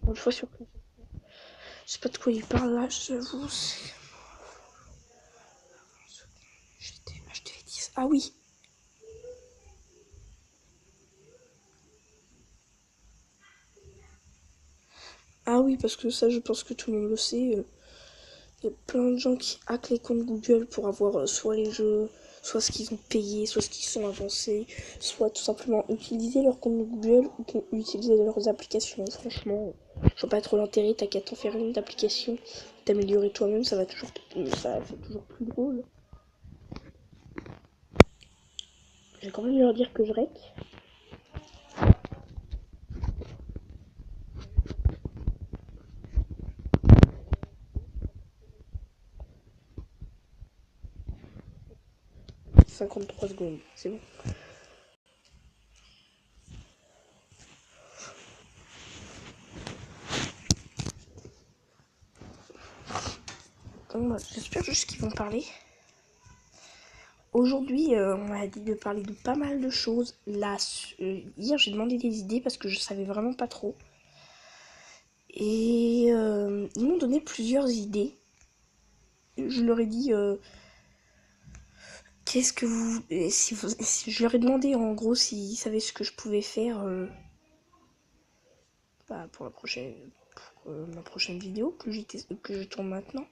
Une fois sur Clash. Je sais pas de quoi il parle là, j'avoue. Je devais dire. Ah oui. Ah oui, parce que ça, je pense que tout le monde le sait. Il y a plein de gens qui hackent les comptes Google pour avoir soit les jeux, soit ce qu'ils ont payé, soit ce qu'ils sont avancés, soit tout simplement utiliser leur compte Google ou utiliser leurs applications. Franchement, je vois pas trop l'intérêt. T'as qu'à t'en faire une d'application, t'améliorer toi-même, ça fait toujours plus drôle. J'ai quand même leur dire que je rec. 53 secondes, c'est bon. Bon, j'espère juste qu'ils vont parler. Aujourd'hui, on m'a dit de parler de pas mal de choses. Là, hier, j'ai demandé des idées parce que je savais vraiment pas trop. Et ils m'ont donné plusieurs idées. Je leur ai dit qu'est-ce que vous... Si je leur ai demandé en gros s'ils savaient ce que je pouvais faire pour ma prochaine vidéo que je tourne maintenant.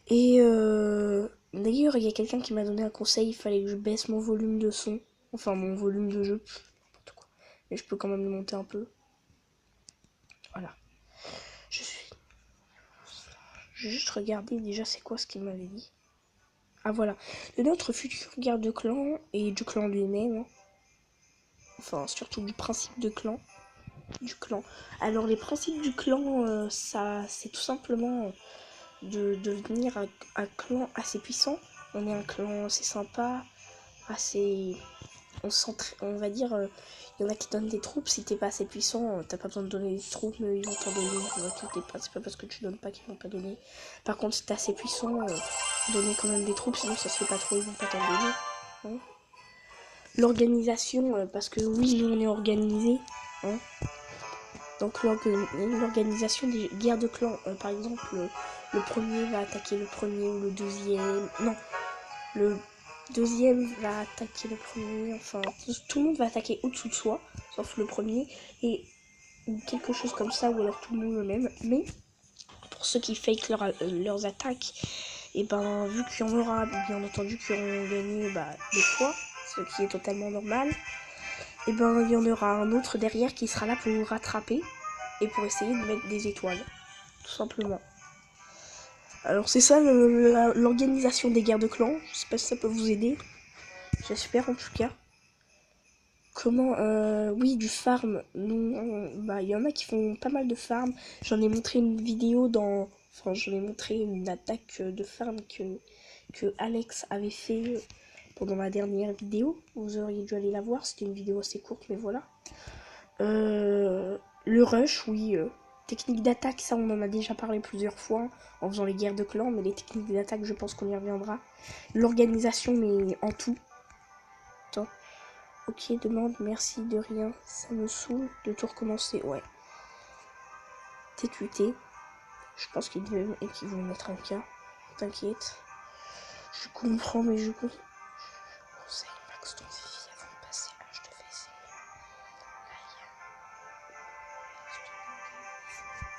Et d'ailleurs, il y a quelqu'un qui m'a donné un conseil, il fallait que je baisse mon volume de son. Enfin, mon volume de jeu. N'importe quoi. Mais je peux quand même le monter un peu. Voilà. Je vais juste regarder déjà c'est quoi ce qu'il m'avait dit. Ah voilà. De notre futur guerre de clan et du clan lui-même. Hein. Enfin, surtout du principe de clan. Du clan. Alors, les principes du clan, ça, c'est tout simplement de devenir un clan assez puissant. On est un clan assez sympa, assez... On va dire, il y en a qui donnent des troupes. Si t'es pas assez puissant, t'as pas besoin de donner des troupes, mais ils vont t'en donner. Ne t'inquiète pas, c'est pas parce que tu donnes pas qu'ils vont pas donner. Par contre, si t'es assez puissant, donner quand même des troupes, sinon ça se fait pas trop, ils vont pas t'en donner. Hein. L'organisation, parce que oui, nous on est organisé. Hein. Donc l'organisation des guerres de clans, par exemple, le premier va attaquer le premier ou le deuxième. Non, le deuxième va attaquer le premier. Enfin, tout le monde va attaquer au-dessous de soi, sauf le premier. Et quelque chose comme ça, ou alors tout le monde le même. Mais pour ceux qui fake leurs attaques, et ben vu qu'il y en aura, bien entendu, qui auront gagné des fois, ce qui est totalement normal, et ben il y en aura un autre derrière qui sera là pour vous rattraper et pour essayer de mettre des étoiles, tout simplement. Alors c'est ça l'organisation des guerres de clans. Je sais pas si ça peut vous aider. J'espère en tout cas. Comment oui, du farm. Il y en a qui font pas mal de farm. J'en ai montré une vidéo dans... Enfin, j'en ai montré une attaque de farm que Alex avait fait pendant ma dernière vidéo. Vous auriez dû aller la voir. C'était une vidéo assez courte, mais voilà. Le rush, oui. Technique d'attaque, ça on en a déjà parlé plusieurs fois en faisant les guerres de clans, mais les techniques d'attaque, je pense qu'on y reviendra. L'organisation, mais en tout. Attends. Ok, demande, merci, de rien. Ça me saoule de tout recommencer. Ouais. TQT. Je pense qu'ils voulaient mettre un cas. T'inquiète. Je comprends, mais je conseille max ton défi avant de passer H de VC.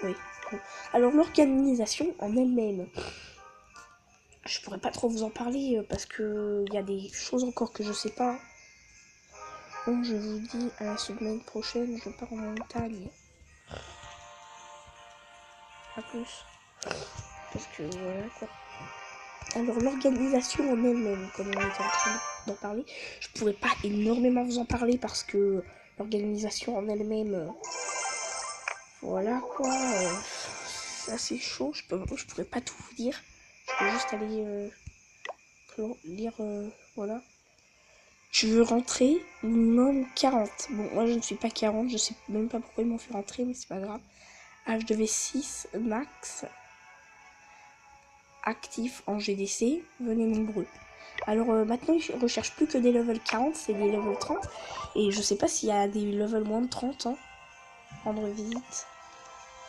Oui. Bon. Alors l'organisation en elle-même, je pourrais pas trop vous en parler parce que il y a des choses encore que je sais pas. Donc je vous dis à la semaine prochaine, je pars en montagne. À plus. Parce que voilà quoi. Alors l'organisation en elle-même, comme on était en train d'en parler, je pourrais pas énormément vous en parler parce que l'organisation en elle-même, voilà quoi, c'est assez chaud, je pourrais pas tout vous dire. Je peux juste aller lire, voilà. Je veux rentrer minimum 40. Bon, moi je ne suis pas 40, je sais même pas pourquoi ils m'ont fait rentrer, mais c'est pas grave. H de V6 max. Actif en GDC, venez nombreux. Alors maintenant ils recherchent plus que des level 40, c'est des level 30. Et je sais pas s'il y a des level moins de 30, hein. Rendre visite.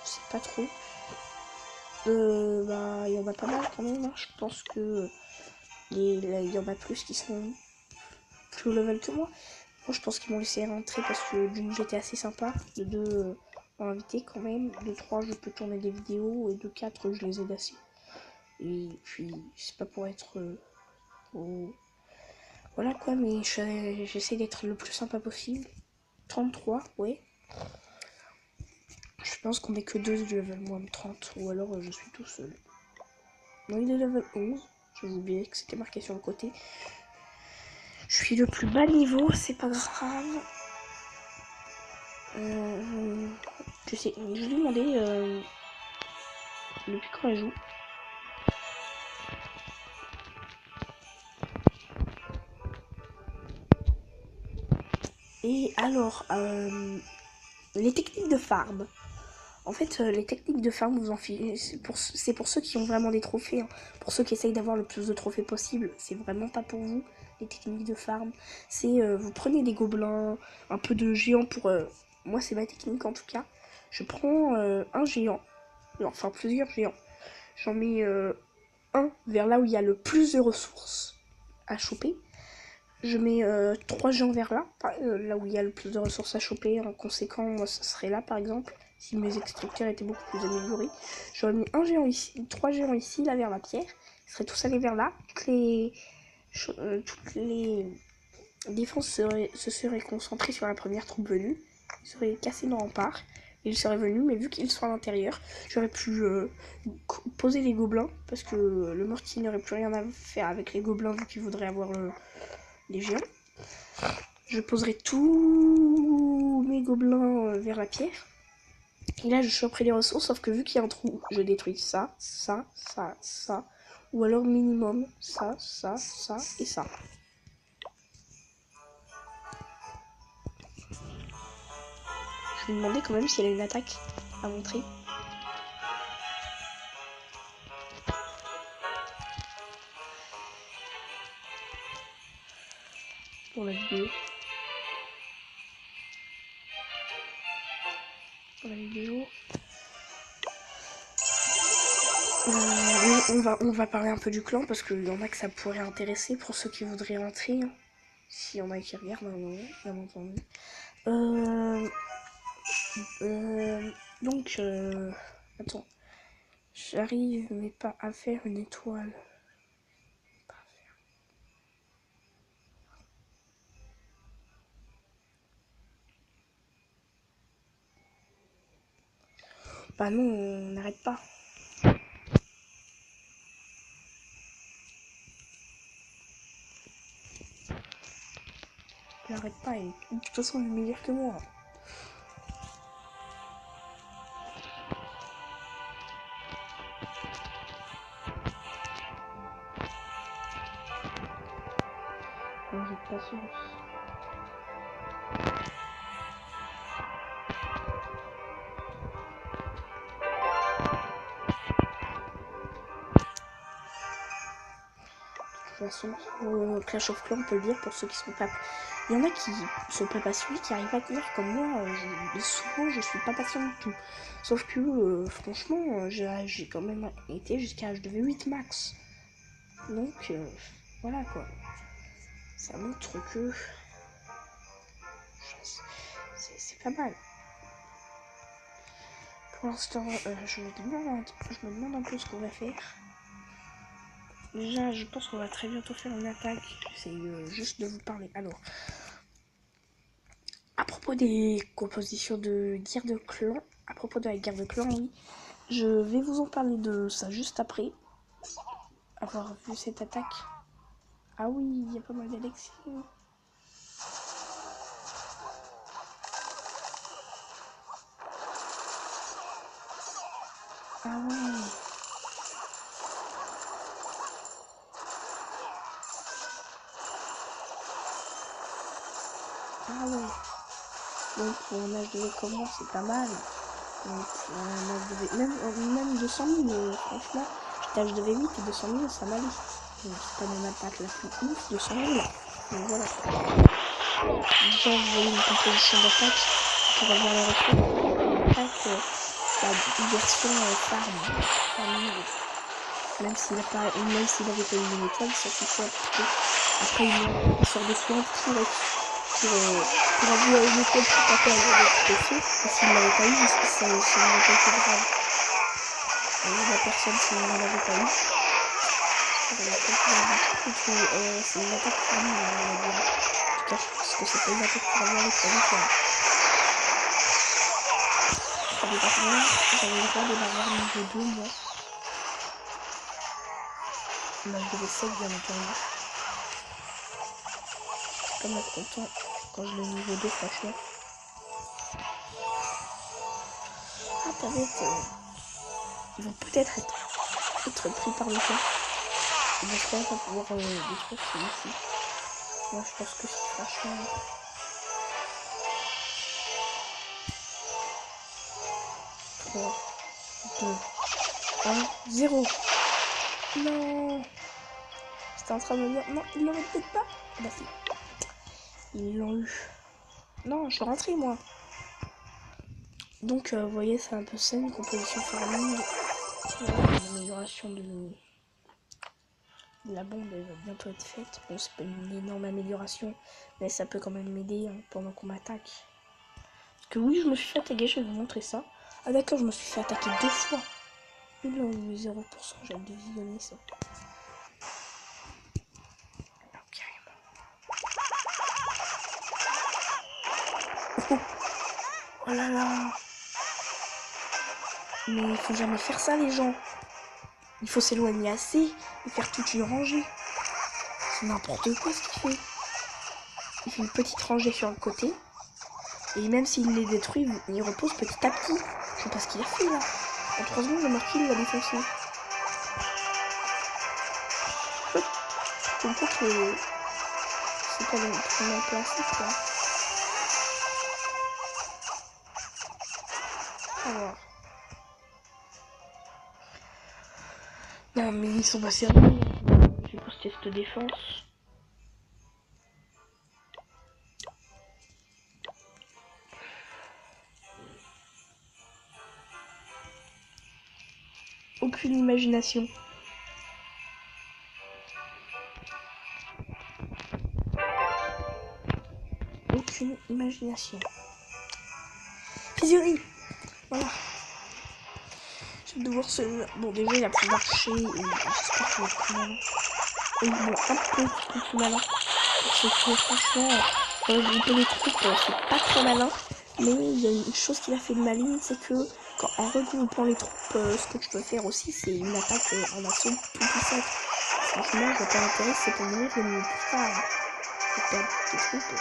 je sais pas trop. Bah, il y en a pas mal quand même, hein. Je pense que il y en a plus qui sont plus haut level que moi. Moi, je pense qu'ils m'ont laissé rentrer parce que d'une, j'étais assez sympa. De deux, m'ont invité quand même. De trois, je peux tourner des vidéos. Et de quatre, je les aide assez. Et puis, c'est pas pour être... Voilà quoi, mais j'essaie d'être le plus sympa possible. 33, ouais. Je pense qu'on est que deux du level moins de 30. Ou alors je suis tout seul. Non, il est level 11. Je vous oubliais que c'était marqué sur le côté. Je suis le plus bas niveau, c'est pas grave. Je sais, je lui ai demandé depuis quand elle joue. Et alors, les techniques de farm. En fait, les techniques de farm, vous en c'est pour ceux qui ont vraiment des trophées. Hein. Pour ceux qui essayent d'avoir le plus de trophées possible, c'est vraiment pas pour vous. Les techniques de farm, c'est vous prenez des gobelins, un peu de géants pour... moi, c'est ma technique en tout cas. Je prends un géant, enfin plusieurs géants. J'en mets un vers là où il y a le plus de ressources à choper. Je mets 3 géants vers là, là où il y a le plus de ressources à choper. En conséquent, moi, ça serait là par exemple. Si mes extracteurs étaient beaucoup plus améliorés, j'aurais mis un géant ici, 3 géants ici, là vers la pierre. Ils seraient tous allés vers là. Toutes les défenses se seraient concentrées sur la première troupe venue. Ils seraient cassés dans rempart. Ils seraient venus, mais vu qu'ils sont à l'intérieur, j'aurais pu poser les gobelins, parce que le mortier n'aurait plus rien à faire avec les gobelins, vu qu'il voudrait avoir les géants. Je poserai tous mes gobelins vers la pierre. Et là, je choperai les ressources, sauf que vu qu'il y a un trou, je détruis ça, ça, ça, ça. Ou alors minimum, ça, ça, ça et ça. Je vais demander quand même si elle a une attaque à montrer. Pour la vidéo. Pour la vidéo. Oui, on va parler un peu du clan parce qu'il y en a que ça pourrait intéresser pour ceux qui voudraient rentrer. Hein. S'il y en a qui regardent, bien entendu. Donc, attends. J'arrive, mais pas à faire une étoile. Bah non, on n'arrête pas. On n'arrête pas, et de toute façon, il est meilleur que moi. Non, j'ai de patience. De toute façon, Clash of Clans, on peut le dire pour ceux qui sont pas... Il y en a qui sont pas passionnés, qui arrivent à tenir comme moi. Souvent, je suis pas patient du tout. Sauf que, franchement, j'ai quand même été jusqu'à l'âge de V8 max. Donc, voilà quoi. Ça montre que... C'est pas mal. Pour l'instant, je me demande un peu ce qu'on va faire. Déjà, je pense qu'on va très bientôt faire une attaque. J'essaie juste de vous parler. Alors, à propos des compositions de guerre de clan, à propos de la guerre de clan, oui, je vais vous en parler de ça juste après avoir vu cette attaque. Ah oui, il y a pas mal d'élections. Ah ouais. Ah ouais. Donc pour un âge de V comme moi, c'est pas mal. Donc pour un âge de V... Même 200 000, franchement, j'étais âge de V8 et 200 000, ça m'allait. Donc c'est pas mon attaque la plus ouf, 200 000. Donc voilà. Déjà, vous voyez une composition d'attaque pour avoir les ressources. L'attaque, la version farm. Même s'il avait pas eu une étoile, ça s'en fiche un petit peu. Après, il sort des soins pour avoir une étoile pour taper avec PC. Et s'il l'avait pas eu, ça n'aurait pas été grave. Et la personne, s'il ne l'avait pas eu, c'est une attaque farm, on va dire. En tout cas, je pense que c'est pas une attaque farm avec sa vie. J'avais le droit de l'avoir niveau 2, moi. Malgré 7, bien entendu. Je suis pas mal content quand je l'ai niveau 2, franchement. Ah, t'as vu, ils vont peut-être être pris par le temps. Ils vont peut-être pas pouvoir détruire celui-ci. Moi, je pense que c'est franchement... 3, 2, 1, 0. Non. J'étais en train de me dire, non, ils l'auraient peut-être pas. Bah si. Ils l'ont eu. Non, je suis rentrée, moi. Donc, vous voyez, c'est un peu ça, une composition farming. L'amélioration de la bombe, elle va bientôt être faite. Bon, c'est pas une énorme amélioration, mais ça peut quand même m'aider pendant qu'on m'attaque. Parce que oui, je me suis fait attaquer, je vais vous montrer ça. Ah d'accord, je me suis fait attaquer 2 fois. Il a eu 0%, j'ai dû visionner ça. Alors, carrément. Oh là là. Mais il faut jamais faire ça, les gens. Il faut s'éloigner assez et faire toute une rangée. C'est n'importe quoi ce qu'il fait. Il fait une petite rangée sur le côté. Et même s'il les détruit, il repose petit à petit. Je sais pas ce qu'il a fait là. En 3 secondes, le marquis il l'a défoncé. Je comprends que c'est pas vraiment placé quoi. Alors. Non mais ils sont pas sérieux. J'ai posté cette défense. Aucune imagination. Aucune imagination. Fusionner. Voilà. Je vais devoir se... Bon déjà il a plus marché et j'espère qu'il va être plus malin. Et bon, un peu plus malin. Parce que franchement, regrouper les troupes, c'est pas très malin. Mais il y a une chose qu'il a fait de maligne, c'est que en regroupant les troupes, ce que tu peux faire aussi, c'est une attaque en assaut plus puissante. Franchement, je vois pas l'intérêt, c'est pour mourir les minutes plus tard. Pour perdre des troupes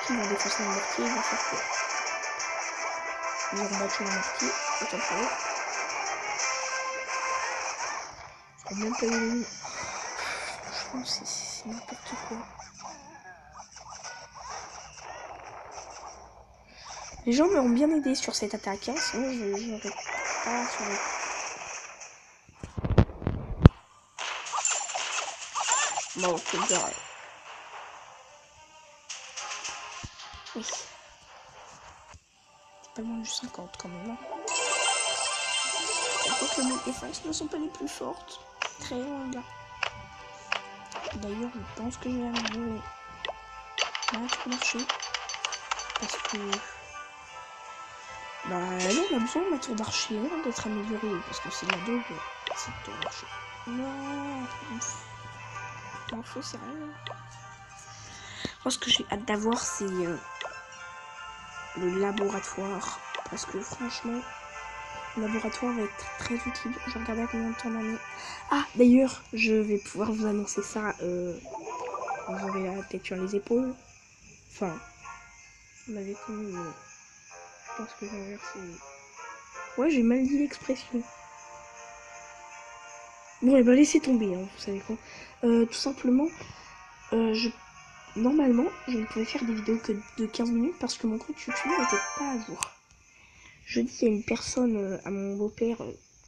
qui vont défoncer le mortier, ils vont faire quoi? Ils auront battu le mortier, autant pour eux. Ils n'ont même pas eu les mines. Franchement, c'est n'importe quoi. Les gens m'ont bien aidé sur cette attaque, hein, sinon j'aurais pas survécu. Bon, c'est bien. Oui. C'est pas loin du 50 quand même. Hein. Je crois que mes défenses ne sont pas les plus fortes. Très loin là. D'ailleurs, je pense que je vais améliorer ma marché. Parce que... Bah là, on a besoin de ma tour d'archer hein, d'être améliorée. Parce que c'est la double, cette tour d'archer. Non, l'info, c'est rien. Moi, ce que j'ai hâte d'avoir, c'est le laboratoire. Parce que franchement, le laboratoire va être très utile. Je regardais à combien de temps on en est. Ah, d'ailleurs, je vais pouvoir vous annoncer ça. Vous aurez la tête sur les épaules. Enfin, on avait connu. Je pense que j'ai inversé. Ouais, j'ai mal dit l'expression. Bon, et bah laissez tomber, hein, vous savez quoi. Tout simplement, normalement, je ne pouvais faire des vidéos que de 15 minutes parce que mon compte YouTube n'était pas à jour. Je dis qu'il y a une personne à mon beau-père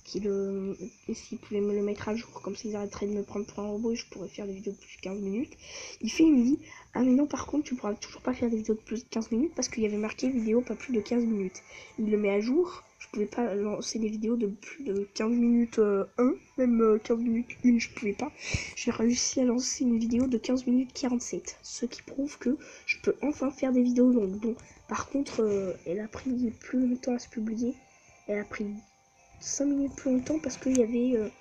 s'ils pouvaient me le mettre à jour, comme ça ils arrêteraient de me prendre pour un robot et je pourrais faire des vidéos de plus de 15 minutes. Il me dit, ah mais non, par contre tu pourras toujours pas faire des vidéos de plus de 15 minutes parce qu'il y avait marqué vidéo pas plus de 15 minutes. Il le met à jour, je pouvais pas lancer des vidéos de plus de 15 minutes 1, même 15 minutes 1 je pouvais pas. J'ai réussi à lancer une vidéo de 15 minutes 47, ce qui prouve que je peux enfin faire des vidéos longues. Bon, par contre, elle a pris plus longtemps à se publier, elle a pris 5 minutes plus longtemps parce qu'il y avait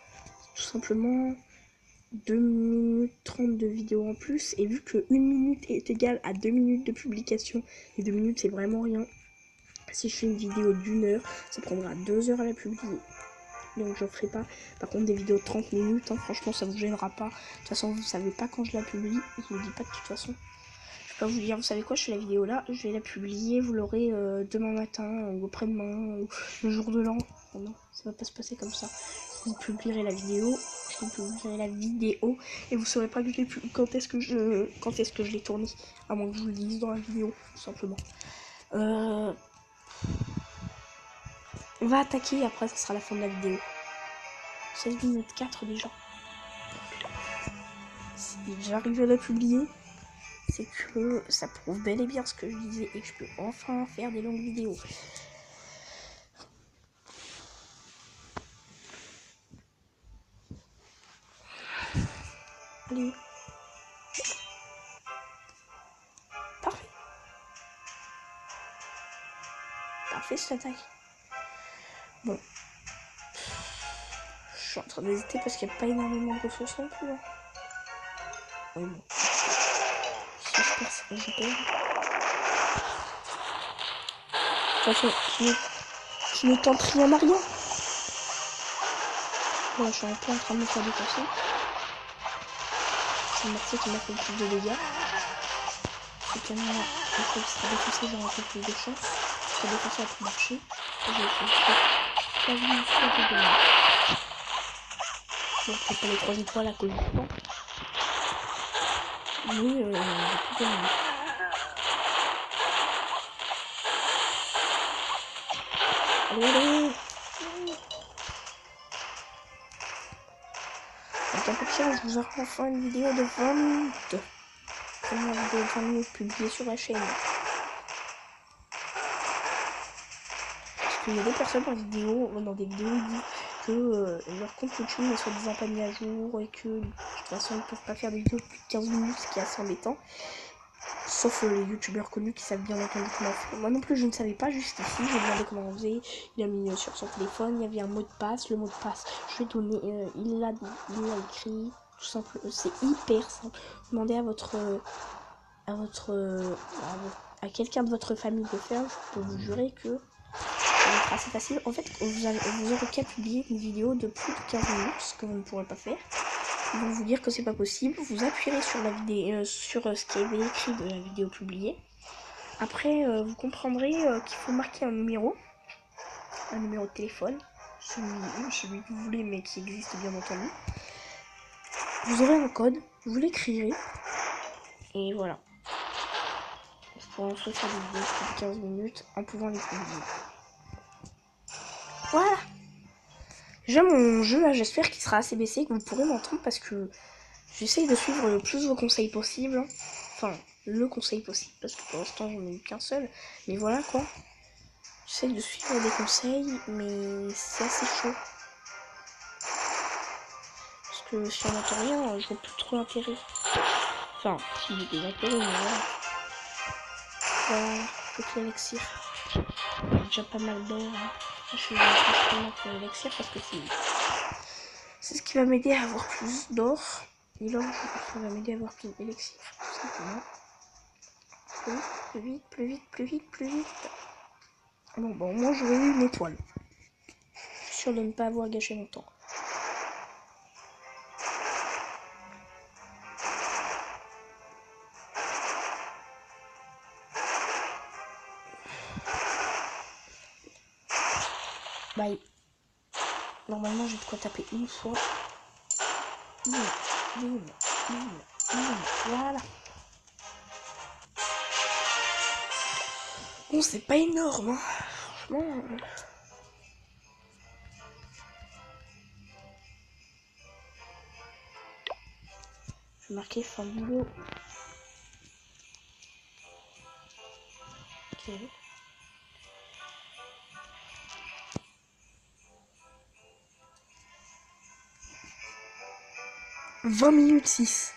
tout simplement 2 minutes 30 de vidéo en plus. Et vu que 1 minute est égale à 2 minutes de publication, et 2 minutes c'est vraiment rien, si je fais une vidéo d'1 heure, ça prendra 2 heures à la publier. Donc je ferai pas. Par contre des vidéos de 30 minutes, hein, franchement ça vous gênera pas. De toute façon vous savez pas quand je la publie, je vous le dis pas de toute façon. Je peux vous dire, vous savez quoi, je fais la vidéo là, je vais la publier, vous l'aurez demain matin, ou après-demain, ou le jour de l'an. Oh non, ça va pas se passer comme ça. Vous publierez la vidéo, et vous saurez pas que je l'ai quand est-ce que je l'ai tournée, à moins que je vous le dise dans la vidéo, tout simplement. On va attaquer et après ça sera la fin de la vidéo. 16 minutes 4 déjà. Si j'arrive à la publier, c'est que ça prouve bel et bien ce que je disais et que je peux enfin faire des longues vidéos. Allez. Parfait. Parfait cette attaque. Bon. Je suis en train d'hésiter parce qu'il n'y a pas énormément de ressources non plus. Hein. Oui bon. Si je perds, c'est que je perds. De toute façon, je ne tente rien à rien. Bon, je suis un peu en train de me faire défoncer. C'est Mortier qui m'a fait le plus de dégâts. Ce canon là, une fois qu'il sera défoncé, j'aurai un peu plus de chance. Il sera défoncé à tout marcher. Et je vais faire la vie une fois de demain. Bon, peut-être pas les 3 étoiles à cause du temps. Mais j'ai tout gagné. Allez, allez. Avec un peu de chance, vous aurez enfin une vidéo de 20 minutes. Première vidéo de 20 minutes publiée sur la chaîne. Parce qu'il y a des personnes dans des vidéos, ils disent que leur compte YouTube est soi-disant pas mis à jour et que de toute façon ils ne peuvent pas faire des vidéos de plus de 15 minutes, ce qui est assez embêtant. Sauf les youtubeurs connus qui savent bien entendu comment faire. Moi non plus je ne savais pas, juste ici j'ai demandé comment on faisait. Il a mis sur son téléphone, il y avait un mot de passe. Le mot de passe, je vais donner, il l'a écrit, tout simple, c'est hyper simple. Demandez à quelqu'un de votre famille de faire, je peux vous jurer que ça va être assez facile. En fait, vous aurez qu'à publier une vidéo de plus de 15 minutes, ce que vous ne pourrez pas faire. Ils vont vous dire que c'est pas possible. Vous appuierez sur la vidéo, sur ce qui avait écrit de la vidéo publiée. Après, vous comprendrez qu'il faut marquer un numéro de téléphone, celui que vous voulez, mais qui existe bien entendu. Vous aurez un code, vous l'écrirez, et voilà. Vous pourrez enfin faire des vidéos de 15 minutes en pouvant les publier. Voilà. Déjà mon jeu là, j'espère qu'il sera assez baissé, que vous pourrez m'entendre parce que j'essaye de suivre le plus vos conseils possibles. Hein. Enfin, le conseil possible, parce que pour l'instant j'en ai eu qu'un seul. Mais voilà quoi. J'essaye de suivre des conseils, mais c'est assez chaud. Parce que si on n'entend rien, je vois plus trop l'intérêt. Enfin, si j'ai des intérêts, mais voilà. Voilà, petit élixir. J'ai déjà pas mal d'or. Hein. Je suis principalement pour l'élixir parce que c'est ce qui va m'aider à avoir plus d'or. Et là, ça va m'aider à avoir plus d'élixir, tout simplement. Plus vite, plus vite, plus vite, plus vite. Bon, moi j'aurais eu une étoile. Je suis sûr de ne pas avoir gâché mon temps. Bye. Normalement j'ai de quoi taper une fois. Voilà. Bon, c'est pas énorme, hein. Franchement. marqué fin de vidéo. Ok. 20 minutes 6.